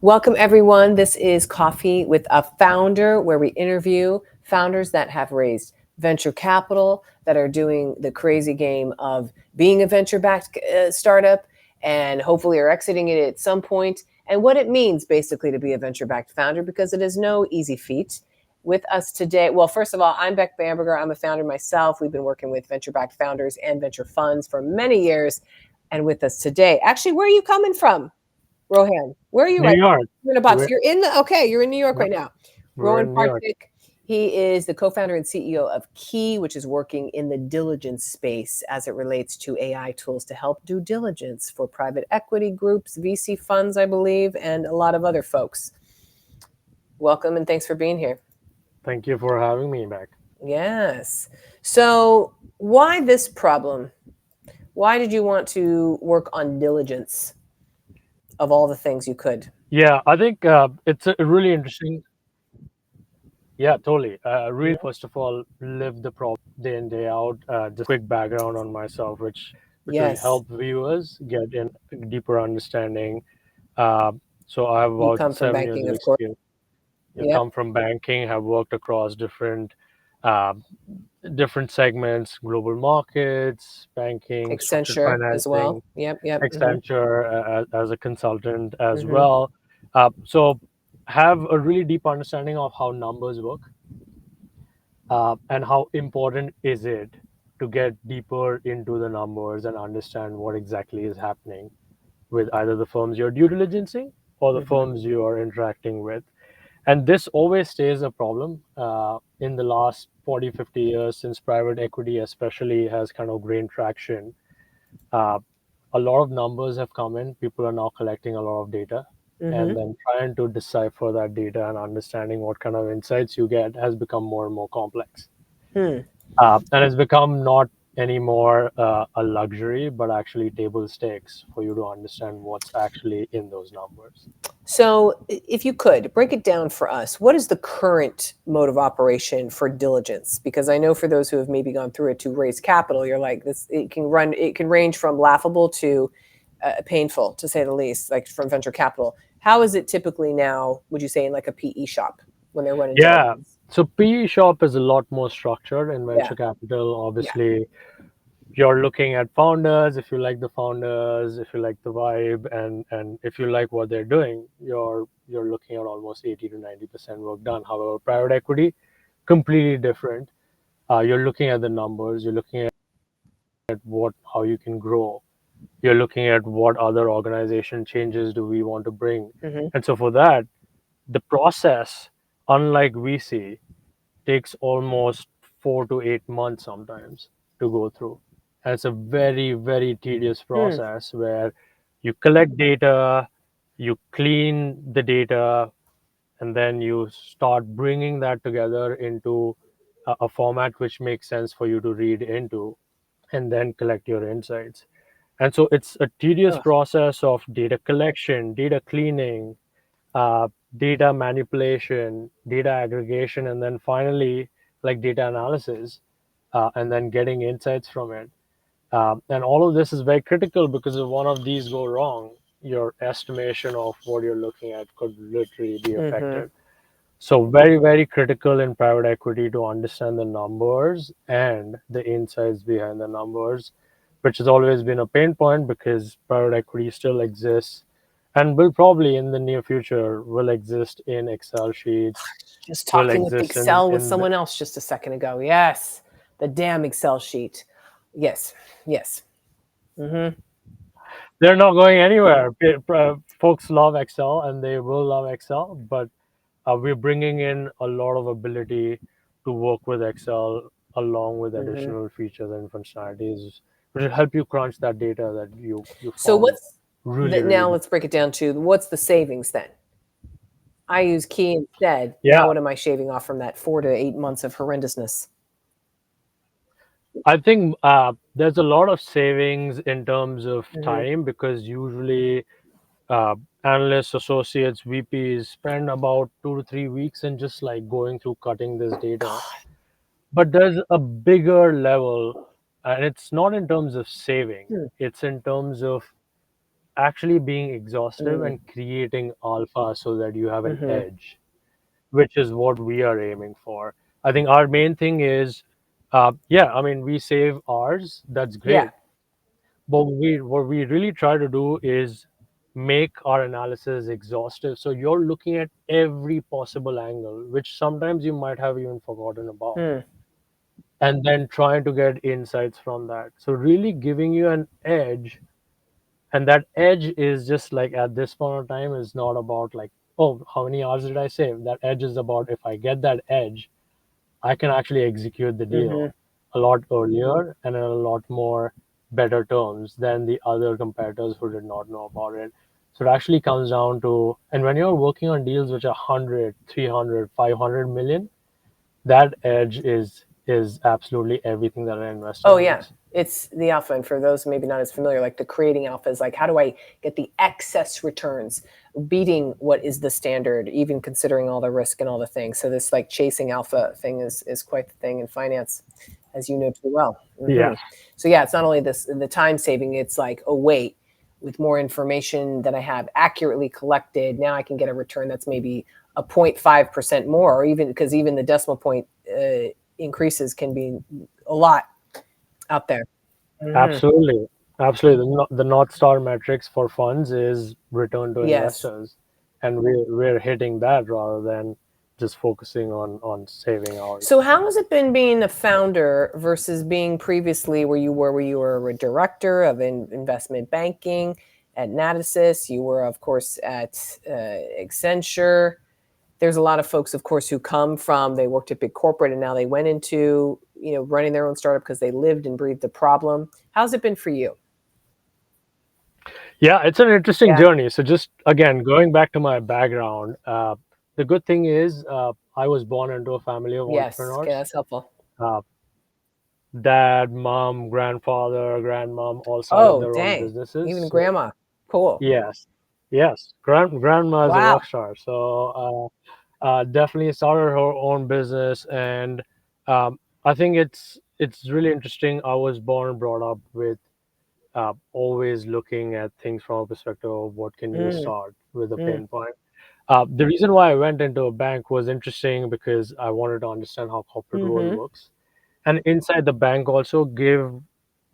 Welcome, everyone. This is Coffee with a Founder, where we interview founders that have raised venture capital, that are doing the crazy game of being a venture backed startup and hopefully are exiting it at some point, and what it means basically to be a venture backed founder, because it is no easy feat. With us today, well, first of all, I'm Beck Bamberger. I'm a founder myself. We've been working with venture backed founders and venture funds for many years. And with us today, actually, where are you coming from? Rohan, where are you New right now? York. You're in a box. We're, You're in New York yep, right now. we're Rohan in New York. Parikh, he is the co-founder and CEO of Keye, which is working in the diligence space as it relates to AI tools to help due diligence for private equity groups, VC funds, I believe, and a lot of other folks. Welcome and thanks for being here. Thank you for having me back. Yes. So, why this problem? Why did you want to work on diligence of all the things you could? Yeah, I think it's a really interesting. Yeah, totally. Really, first of all, live the problem day in, day out. Just quick background on myself, which will Yes, help viewers get in deeper understanding. Uh, so I have you about come from 7 years banking, of of course. experience. You Yep. come from banking, have worked across uh, different segments, global markets, banking, structured Accenture as well. financing, Yep, yep. Accenture as a consultant as Hmm. well. So have a really deep understanding of how numbers work, and how important is it to get deeper into the numbers and understand what exactly is happening with either the firms you're due diligencing or the Hmm. firms you are interacting with. And this always stays a problem in the last 40, 50 years, since private equity especially has kind of gained traction. uh, a lot of numbers have come in. People are now collecting a lot of data, and Hmm. then trying to decipher that data and understanding what kind of insights you get has become more and more complex. Hmm. And it's become not anymore a luxury, but actually table stakes for you to understand what's actually in those numbers. So, if you could break it down for us, what is the current mode of operation for diligence? Because I know for those who have maybe gone through it to raise capital, you're like this. It can range from laughable to painful, to say the least. Like from venture capital, how is it typically now? Would you say in like a PE shop when they're running Yeah. diligence? So PE shop is a lot more structured. In Yeah, venture capital, yeah. obviously, you're looking at founders. If you like the founders, if you like the vibe, and if you like what they're doing, you're looking at almost 80 to 90% work done. However, private equity, completely different. You're looking at the numbers. You're looking at what how you can grow. You're looking at what other organization changes do we want to bring, Hmm. and so for that, the process, unlike VC, takes almost 4 to 8 months sometimes to go through. And it's a very, very tedious Hmm. process where you collect data, you clean the data, and then you start bringing that together into a format which makes sense for you to read into, and then collect your insights. And so it's a tedious Ugh. process of data collection, data cleaning, uh, data manipulation, data aggregation, and then finally, like data analysis, and then getting insights from it. And all of this is very critical, because if one of these go wrong, your estimation of what you're looking at could literally be Hmm. affected. So very, very critical in private equity to understand the numbers and the insights behind the numbers, which has always been a pain point, because private equity still exists and will probably in the near future will exist in Excel sheets, Just will talking with exist Excel with in someone else just a second ago. Yes, the damn Excel sheet. Yes, yes. Hmm. they're not going anywhere. Folks love Excel and they will love Excel, but we're bringing in a lot of ability to work with Excel along with Hmm. additional features and functionalities, which will help you crunch that data that you So found what's really, the, really now good. let's break it down to what's the savings then? I use Key instead. Yeah, Now what am I shaving off from that 4 to 8 months of horrendousness? I think there's a lot of savings in terms of Hmm. time, because usually uh, analysts, associates, VPs spend about 2 to 3 weeks in just like going through cutting this data. But there's a bigger level, and it's not in terms of saving, Hmm. it's in terms of actually being exhaustive and creating alpha so that you have an Mm-hmm. edge, which is what we are aiming for. I think our main thing is, yeah, I mean, we save hours, that's Yeah. great. But what we really try to do is make our analysis exhaustive. So you're looking at every possible angle, which sometimes you might have even forgotten about, Hmm. and then trying to get insights from that. So really giving you an edge, and that edge is just like at this point of time is not about like, oh, how many hours did I save? That edge is about if I get that edge, I can actually execute the Mm-hmm. deal a lot earlier and in a lot more better terms than the other competitors who did not know about it. So it actually comes down to, and when you're working on deals which are 100, 300, 500 million, that edge is absolutely everything that an investor Oh yeah, needs. it's the alpha. And for those maybe not as familiar, like the creating alpha is like, how do I get the excess returns, beating what is the standard, even considering all the risk and all the things. So this like chasing alpha thing is quite the thing in finance, as you know too well. Mm-hmm. Yes. So yeah, it's not only this the time saving. It's like, oh wait, with more information that I have accurately collected, now I can get a return that's maybe a 0.5% more, or even because even the decimal point increases can be a lot out there. Mm-hmm. Absolutely. Absolutely. The North Star metrics for funds is return to Yes. investors. And we're hitting that rather than just focusing on saving hours. So how has it been being a founder versus being previously where you were a director of investment banking at Natixis? You were, of course, at Accenture. There's a lot of folks, of course, who come from they worked at big corporate and now they went into running their own startup because they lived and breathed the problem. How's it been for you? Yeah, it's an interesting Yeah. journey. So just again, going back to my background, the good thing is I was born into a family of Yes. Okay, entrepreneurs. that's helpful. Uh, Dad, mom, grandfather, grandmom all started Oh, their own dang. businesses. Even So grandma. Cool. yes, yes, grandma is a Wow. rock star. So definitely started her own business, and I think it's really interesting. I was born and brought up with always looking at things from a perspective of what can you Mm, start with a mm, pain point. The reason why I went into a bank was interesting because I wanted to understand how corporate world mm-hmm. works, and inside the bank also give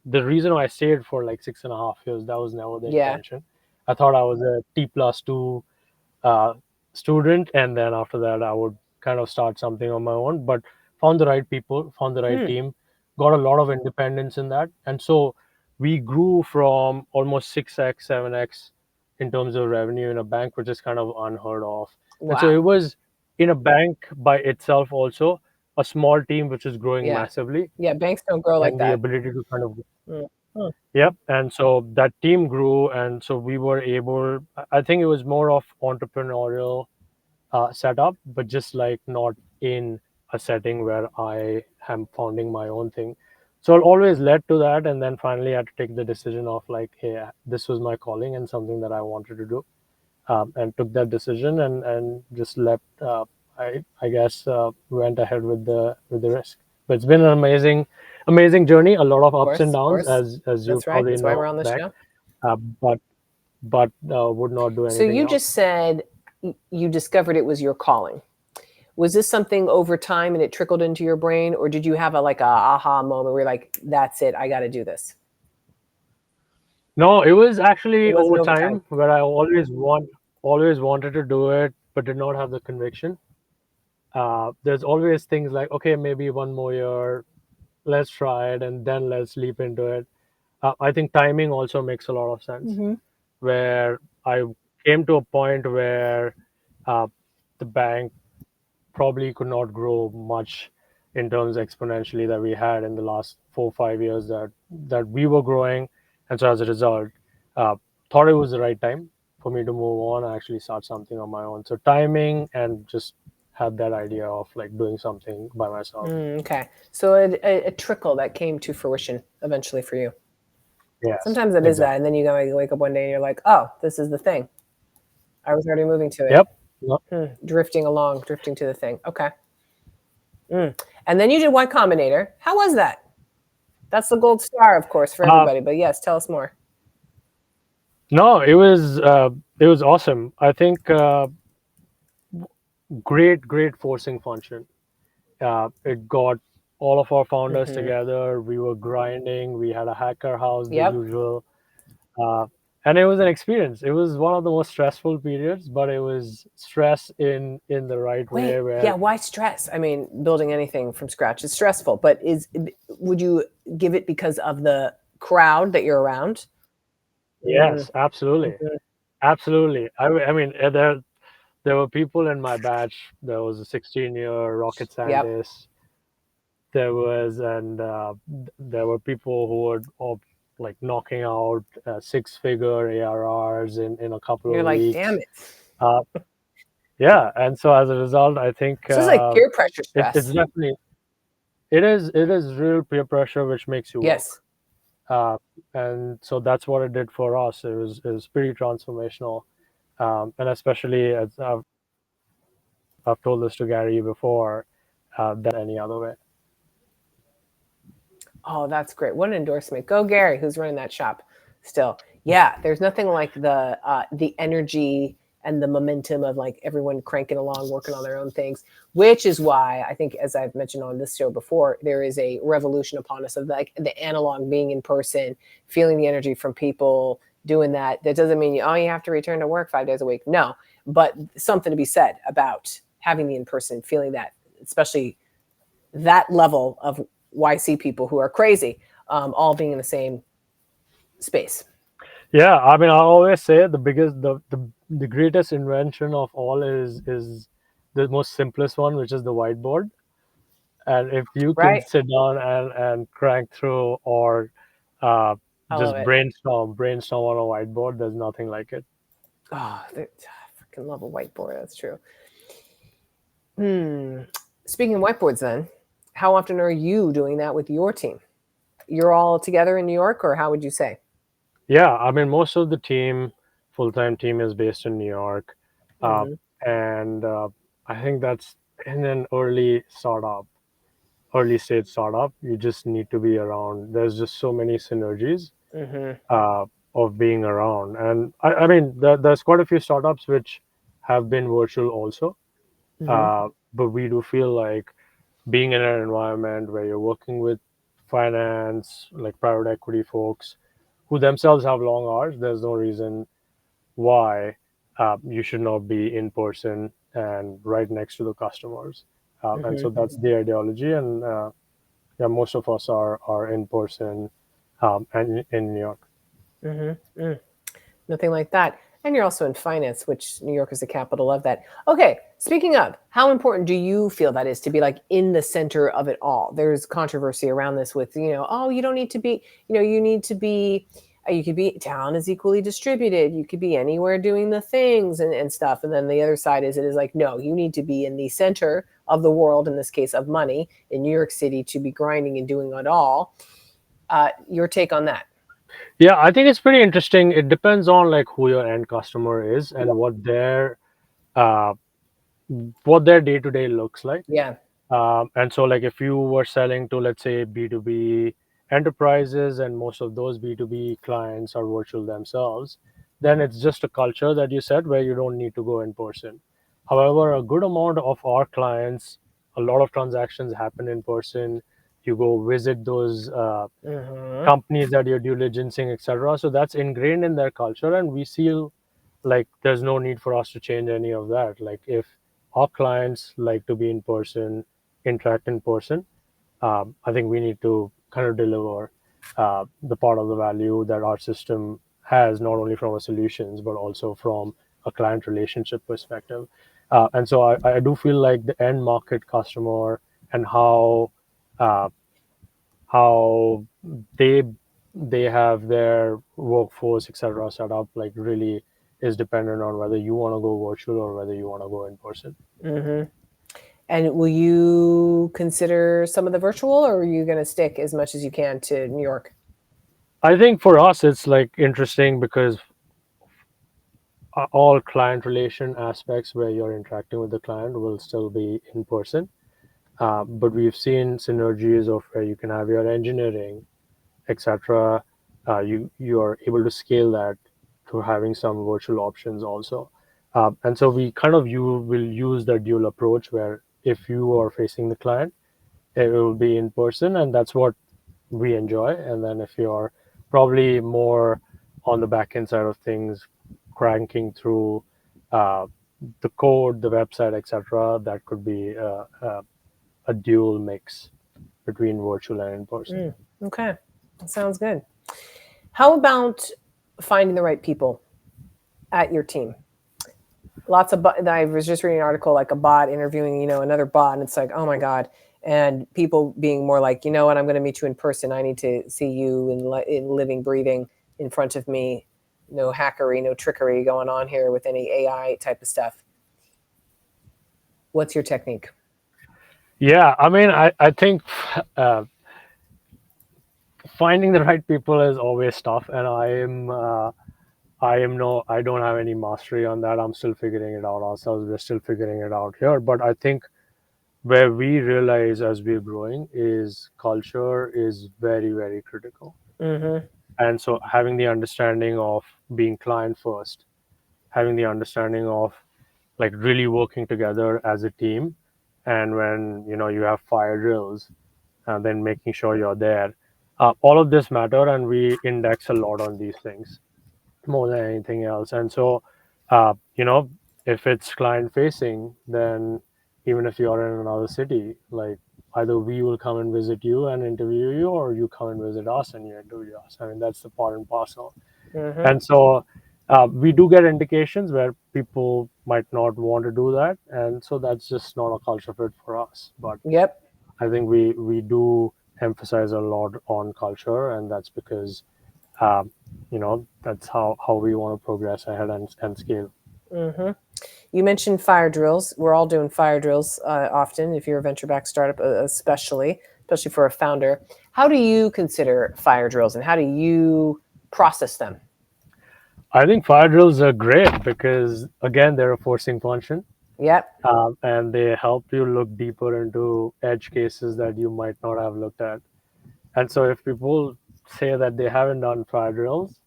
the reason why I stayed for like 6.5 years. That was never the Yeah. intention. I thought I was a T+2 uh, student, and then after that I would kind of start something on my own. But found the right people, found the right Hmm. team, got a lot of independence in that, and so we grew from almost 6x, 7x in terms of revenue in a bank, which is kind of unheard of. And so Wow. it was in a bank by itself also a small team which is growing Yeah. massively, Yeah. Banks don't grow like and the that. ability to kind of Mm. Hmm. yep. And so that team grew, and so we were able. I think it was more of entrepreneurial setup, but just like not in a setting where I am founding my own thing. So it always led to that, and then finally I had to take the decision of like, hey, this was my calling and something that I wanted to do, and took that decision and just left. I guess went ahead with the risk. But it's been an amazing journey. A lot of ups and Of downs, course. as you That's right. probably That's why we're know, on the Beck. show. Uh, but would not do So anything you just else. said you discovered it was your calling. Was this something over time and it trickled into your brain, or did you have a like a aha moment where you're like, "That's it, I got to do this"? No, it was It actually wasn't over over time. time where I always wanted to do it, but did not have the conviction. There's always things like, okay, maybe one more year, let's try it, and then let's leap into it. I think timing also makes a lot of sense. Mm-hmm. Where I came to a point where uh, the bank probably could not grow much in terms exponentially that we had in the last 4 or 5 years that we were growing, and so as a result, uh, thought it was the right time for me to move on and actually start something on my own. So timing and just had that idea of like doing something by myself. Okay. So a trickle that came to fruition eventually for you. Yes, Sometimes it is that, exactly. and then you go, you wake up one day and you're like, "Oh, this is the thing. I was already moving to it." Yep. Yep. Drifting along, drifting to the thing. Okay. And then you did Y Combinator. How was that? That's the gold star, of course, for Uh, everybody. But yes, tell us more. No, it was awesome. I think great forcing function. It got all of our founders Hmm. together. We were grinding. We had a hacker house, the Yep. usual, uh, and it was an experience. It was one of the most stressful periods, but it was stress in the right way. Wait, yeah, Where why stress? I mean, building anything from scratch is stressful, but would you give it because of the crowd that you're around? yes, absolutely, Mhm. absolutely. I mean, there were people in my batch. There was a 16-year rocket Yep. scientist. There was and there were people who were all like knocking out six-figure ARRs in a couple You're of like, damn weeks. it. Uh, yeah, and so as a result, I think So it's like peer pressure it's stress. definitely it is real peer pressure which makes you Yes. work. Uh, and so that's what it did for us. It was pretty transformational, and especially as I've told this to Gary before, any other way. Oh, that's great. What an endorsement. Go Gary, who's running that shop still. Yeah, there's nothing like the energy and the momentum of like everyone cranking along, working on their own things, which is why I think, as I've mentioned on this show before, there is a revolution upon us of like the analog being in person, feeling the energy from people doing that. That doesn't mean you have to return to work 5 days a week. No, but something to be said about having the in person, feeling that, especially that level of YC people who are crazy, all being in the same space. Yeah, I mean, I always say the biggest, the greatest invention of all is the most simplest one, which is the whiteboard. And if you can Right? sit down and crank through or uh, I love just it. brainstorm on a whiteboard, there's nothing like it. Oh, I freaking love a whiteboard. That's true. Hmm. Speaking of whiteboards, then, how often are you doing that with your team? You're all together in New York, or how would you say? Yeah, I mean, most of the full-time team is based in New York, uh, Mm-hmm. and I think that's in an early stage startup. You just need to be around. There's just so many synergies Mm-hmm. uh, of being around. And I mean, there's quite a few startups which have been virtual also, Mm-hmm. but we do feel like being in an environment where you're working with finance, like private equity folks, who themselves have long hours. There's no reason why you should not be in person and right next to the customers. And Mm-hmm. so that's the ideology. And yeah, most of us are in person and in New York. Mm-hmm. Mm. Nothing like that. And you're also in finance, which New York is the capital of that. Okay, speaking of, how important do you feel that is to be like in the center of it all? There's controversy around this with, oh, you don't need to be, you need to be, you could be, town is equally distributed. You could be anywhere doing the things and stuff. And then the other side is, it is like, no, you need to be in the center of the world, in this case of money, in New York City to be grinding and doing it all. Your take on that? Yeah, I think it's pretty interesting. It depends on like who your end customer is and uh, what their day to day looks like. Yeah. And so, like, if you were selling to, let's say, B2B enterprises, and most of those B2B clients are virtual themselves, then it's just a culture that you set where you don't need to go in person. However, a good amount of our clients, a lot of transactions happen in person. You go visit those Mm-hmm. companies that you're due diligencing, etc. So that's ingrained in their culture, and we feel like there's no need for us to change any of that. Like if our clients like to be in person, interact in person, I think we need to kind of deliver the part of the value that our system has, not only from a solutions but also from a client relationship perspective. And so I do feel like the end market customer and uh, how they they have their workforce etc set up like really is dependent on whether you want to go virtual or whether you want to go in person. Mm-hmm. And will you consider some of the virtual, or are you going to stick as much as you can to New York? I think for us it's like interesting because all client relation aspects where you're interacting with the client will still be in person, but we've seen synergies of where you can have your engineering etc. You are able to scale that to having some virtual options also. And so we kind of you will use the dual approach where if you are facing the client, it will be in person, and that's what we enjoy. And then if you're probably more on the back end side of things, cranking through uh, the code, the website, etc., that could be a dual mix between virtual and in person. Okay, that sounds good. How about finding the right people at your team? Lots of I was just reading an article like a bot interviewing, another bot, and it's like, oh my god. And people being more like, you know what, I'm going to meet you in person. I need to see you in living, breathing in front of me. No hackery, no trickery going on here with any AI type of stuff. What's your technique? Yeah, I mean, I think finding the right people is always tough, and I don't have any mastery on that. I'm still figuring it out ourselves. We're still figuring it out here. But I think where we realize as we're growing is culture is very, very critical. Mm-hmm. And so having the understanding of being client first, having the understanding of like really working together as a team, and when you have fire drills, and then making sure you're there. All of this matter, and we index a lot on these things more than anything else. And so, uh, you know, if it's client facing, then even if you're in another city, like either we will come and visit you and interview you, or you come and visit us and you interview us. I mean, that's the part and parcel. Mm-hmm. And so we do get indications where people might not want to do that. And so that's just not a culture fit for us. But Yep. I think we do emphasize a lot on culture, and that's because um, that's how we want to progress ahead and scale. Mm-hmm. You mentioned fire drills. We're all doing fire drills often. If you're a venture-backed startup, especially for a founder, how do you consider fire drills, and how do you process them? I think fire drills are great because again they're a forcing function, Yep. and they help you look deeper into edge cases that you might not have looked at. And so if people say that they haven't done fire drills,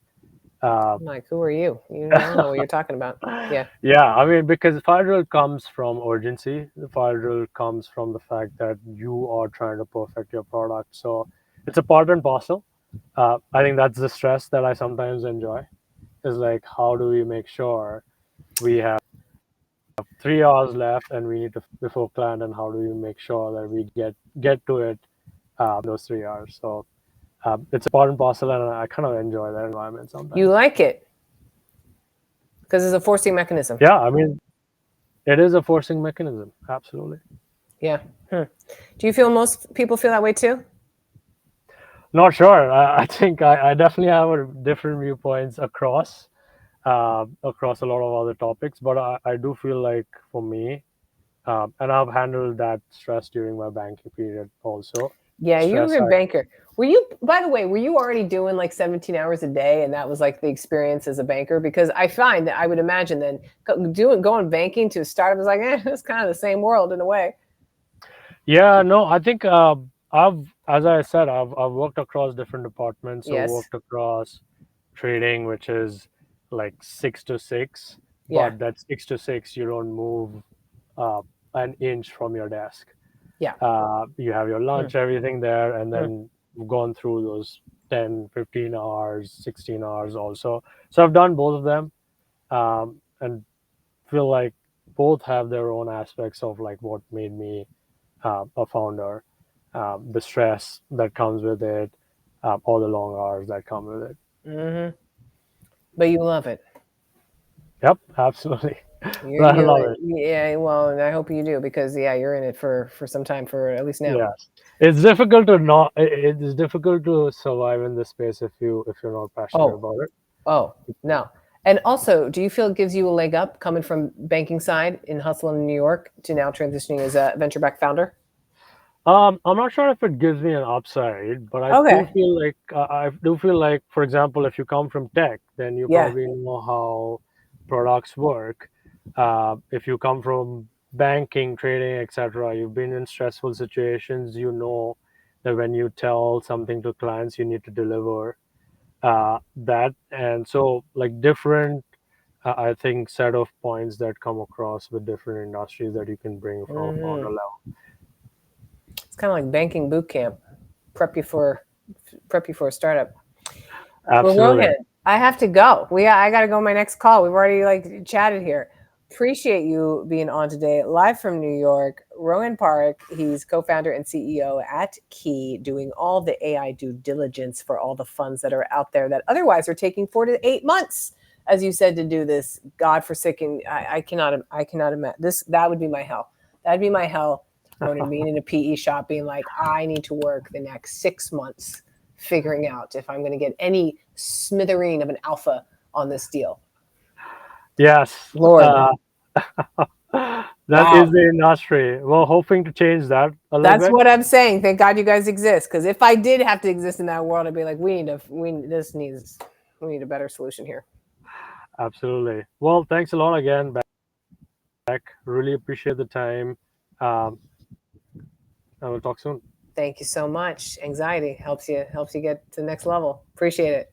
uh, I'm like, who are you? I don't know what you're talking about. Yeah. yeah, I mean, because fire drill comes from urgency. The fire drill comes from the fact that you are trying to perfect your product. So it's a part and parcel. I think that's the stress that I sometimes enjoy. Is like, how do we make sure we have 3 hours left and we need to before client, and how do we make sure that we get to it those 3 hours? So it's a part and parcel, and I kind of enjoy that environment sometimes. You like it because it's a forcing mechanism. Yeah, I mean, it is a forcing mechanism. Absolutely. Yeah. Do you feel most people feel that way too? Not sure. I think I definitely have a different viewpoints across a lot of other topics, but I do feel like for me, and I've handled that stress during my banking period also. Yeah, you were Stress, a banker. Were you, by the way, were you already doing like 17 hours a day, and that was like the experience as a banker? Because I find that I would imagine then going banking to a startup is like, it's kind of the same world in a way. yeah, no, I think as I said, I've worked across different departments. So Yes. worked across trading, which is like 6 to 6, Yeah. but that 6 to 6, you don't move uh, an inch from your desk. Yeah. You have your lunch, everything there, and Hmm. then gone through those 10, 15 hours, 16 hours also. So I've done both of them, and feel like both have their own aspects of like what made me a founder, the stress that comes with it, all the long hours that come with it. Mm-hmm. But you love it. Yep, absolutely. You're, I you're, love it. yeah. Well, and I hope you do because you're in it for some time, for at least now. Yes, it's difficult to not. It is difficult to survive in this space if you're not passionate Oh, about it. oh, no. And also, do you feel it gives you a leg up coming from banking side in hustling in New York to now transitioning as a venture back founder? I'm not sure if it gives me an upside, but Okay. I do feel like, for example, if you come from tech, then you Yeah. probably know how products work. If you come from banking, trading, etc., you've been in stressful situations. You know that when you tell something to clients, you need to deliver. that. And so like different, I think, set of points that come across with different industries that you can bring from a founder level. It's kind of like banking boot camp. Prep you for a startup. Well, Absolutely. Rohan, I have to go. I got to go on my next call. We've already like chatted here. Appreciate you being on today, live from New York. Rohan Parikh, he's co-founder and CEO at Keye, doing all the AI due diligence for all the funds that are out there that otherwise are taking 4 to 8 months, as you said, to do this. God-forsaken. I cannot imagine this. That would be my hell. That'd be my hell. Ronan being in a PE shop, being like, I need to work the next 6 months figuring out if I'm going to get any smithereen of an alpha on this deal. Yes. Lord, That wow. is the industry. Well, hoping to change that a little That's bit. what I'm saying. Thank God you guys exist. Because if I did have to exist in that world, I'd be like, we need a better solution here. Absolutely. Well, thanks a lot again, Beck. Really appreciate the time. Um, and we'll talk soon. Thank you so much. Anxiety helps you get to the next level. Appreciate it.